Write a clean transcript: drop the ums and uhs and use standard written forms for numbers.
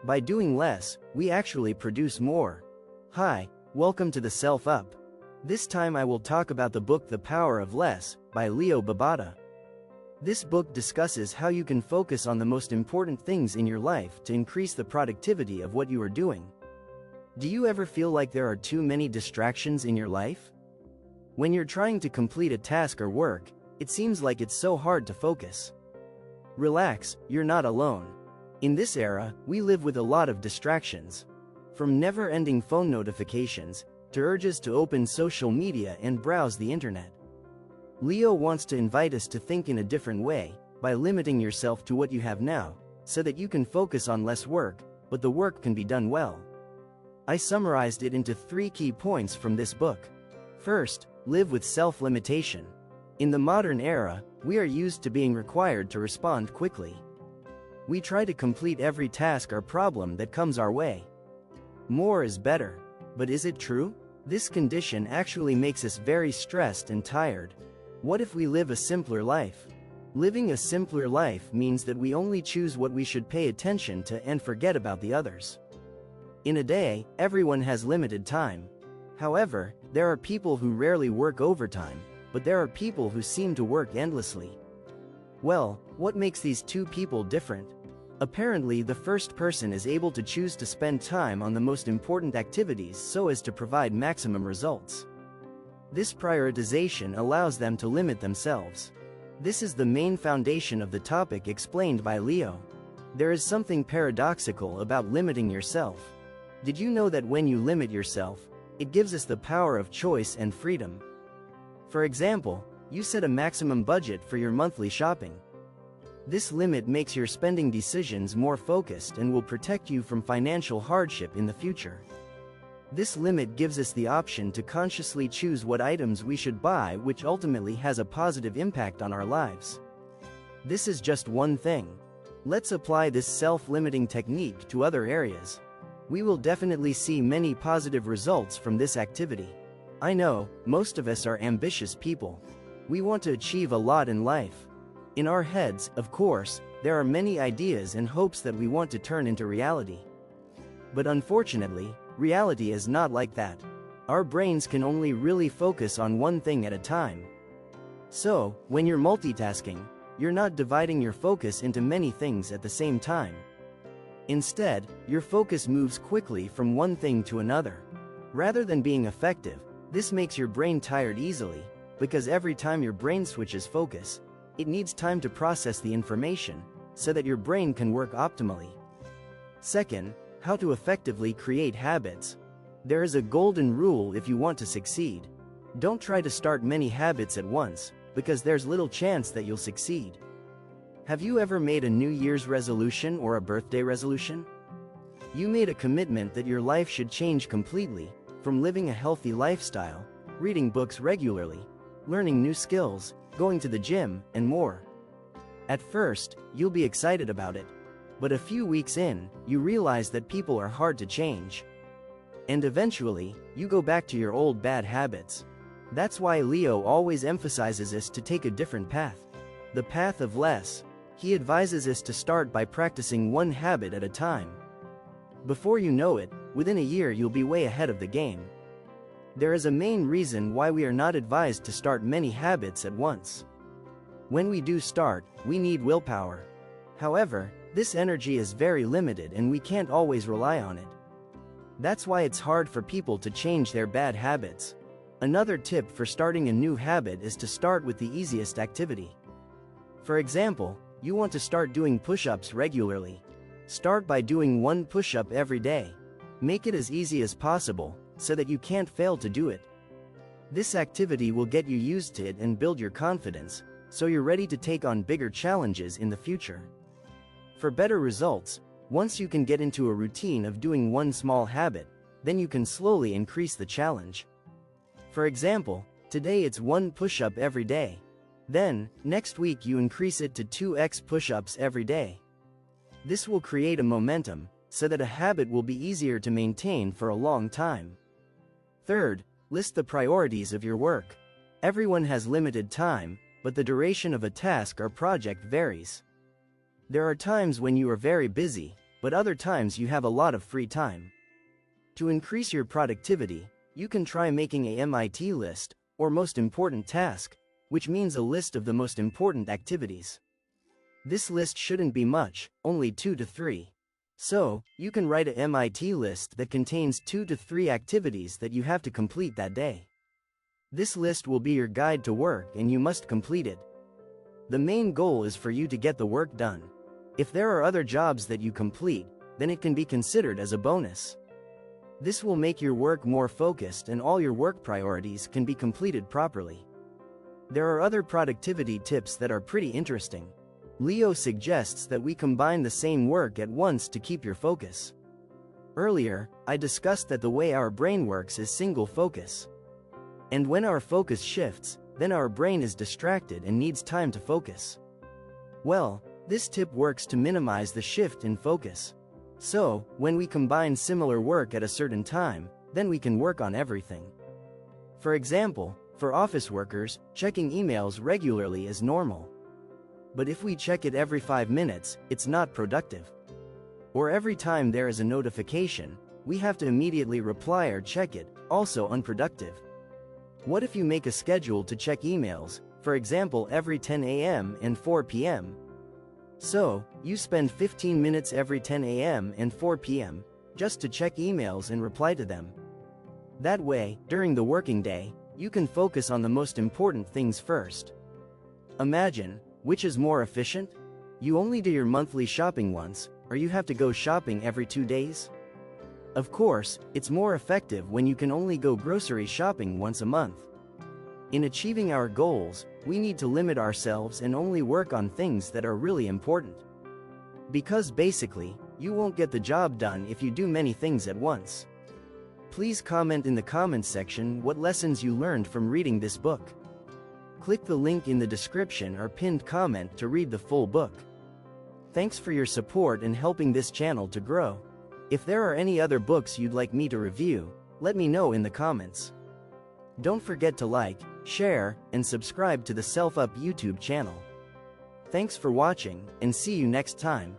By doing less, we actually produce more. Hi, welcome to the Self-Up. This time I will talk about the book The Power of Less, by Babauta. This book discusses how you can focus on the most important things in your life to increase the productivity of what you are doing. Do you ever feel like there are too many distractions in your life? When you're trying to complete a task or work, it seems like it's so hard to focus. Relax, you're not alone. In this era, we live with a lot of distractions. From never-ending phone notifications, to urges to open social media and browse the internet. Leo wants to invite us to think in a different way, by limiting yourself to what you have now, so that you can focus on less work, but the work can be done well. I summarized it into 3 key points from this book. First, live with self-limitation. In the modern era, we are used to being required to respond quickly. We try to complete every task or problem that comes our way. More is better. But is it true? This condition actually makes us very stressed and tired. What if we live a simpler life? Living a simpler life means that we only choose what we should pay attention to and forget about the others. In a day, everyone has limited time. However, there are people who rarely work overtime, but there are people who seem to work endlessly. Well, what makes these two people different? Apparently, the first person is able to choose to spend time on the most important activities so as to provide maximum results. This prioritization allows them to limit themselves. This is the main foundation of the topic explained by Leo. There is something paradoxical about limiting yourself. Did you know that when you limit yourself, it gives us the power of choice and freedom? For example, you set a maximum budget for your monthly shopping. This limit makes your spending decisions more focused and will protect you from financial hardship in the future. This limit gives us the option to consciously choose what items we should buy, which ultimately has a positive impact on our lives. This is just one thing. Let's apply this self-limiting technique to other areas. We will definitely see many positive results from this activity. I know, most of us are ambitious people. We want to achieve a lot in life. In our heads, of course, there are many ideas and hopes that we want to turn into reality. But unfortunately, reality is not like that. Our brains can only really focus on one thing at a time. So, when you're multitasking, you're not dividing your focus into many things at the same time. Instead, your focus moves quickly from one thing to another. Rather than being effective, this makes your brain tired easily, because every time your brain switches focus, it needs time to process the information, so that your brain can work optimally. Second, how to effectively create habits. There is a golden rule if you want to succeed. Don't try to start many habits at once, because there's little chance that you'll succeed. Have you ever made a New Year's resolution or a birthday resolution? You made a commitment that your life should change completely, from living a healthy lifestyle, reading books regularly, learning new skills, going to the gym, and more. At first, you'll be excited about it. But a few weeks in, you realize that people are hard to change. And eventually, you go back to your old bad habits. That's why Leo always emphasizes us to take a different path. The path of less. He advises us to start by practicing one habit at a time. Before you know it, within a year you'll be way ahead of the game. There is a main reason why we are not advised to start many habits at once. When we do start, we need willpower. However, this energy is very limited and we can't always rely on it. That's why it's hard for people to change their bad habits. Another tip for starting a new habit is to start with the easiest activity. For example, you want to start doing push-ups regularly. Start by doing one push-up every day. Make it as easy as possible, so that you can't fail to do it. This activity will get you used to it and build your confidence, so you're ready to take on bigger challenges in the future. For better results, once you can get into a routine of doing one small habit, then you can slowly increase the challenge. For example, today it's one push-up every day. Then, next week you increase it to 2x push-ups every day. This will create a momentum, so that a habit will be easier to maintain for a long time. Third, list the priorities of your work. Everyone has limited time, but the duration of a task or project varies. There are times when you are very busy, but other times you have a lot of free time. To increase your productivity, you can try making a MIT list, or most important task, which means a list of the most important activities. This list shouldn't be much, only 2 to 3. So, you can write a MIT list that contains 2 to 3 activities that you have to complete that day. This list will be your guide to work and you must complete it. The main goal is for you to get the work done. If there are other jobs that you complete, then it can be considered as a bonus. This will make your work more focused and all your work priorities can be completed properly. There are other productivity tips that are pretty interesting. Leo suggests that we combine the same work at once to keep your focus. Earlier, I discussed that the way our brain works is single focus. And when our focus shifts, then our brain is distracted and needs time to focus. Well, this tip works to minimize the shift in focus. So, when we combine similar work at a certain time, then we can work on everything. For example, for office workers, checking emails regularly is normal. But if we check it every 5 minutes, it's not productive. Or every time there is a notification, we have to immediately reply or check it, also unproductive. What if you make a schedule to check emails, for example every 10 a.m. and 4 p.m.? So, you spend 15 minutes every 10 a.m. and 4 p.m. just to check emails and reply to them. That way, during the working day, you can focus on the most important things first. Imagine, which is more efficient? You only do your monthly shopping once, or you have to go shopping every 2 days? Of course, it's more effective when you can only go grocery shopping once a month. In achieving our goals, we need to limit ourselves and only work on things that are really important. Because basically, you won't get the job done if you do many things at once. Please comment in the comments section what lessons you learned from reading this book. Click the link in the description or pinned comment to read the full book. Thanks for your support and helping this channel to grow. If there are any other books you'd like me to review, let me know in the comments. Don't forget to like, share, and subscribe to the Self Up YouTube channel. Thanks for watching, and see you next time.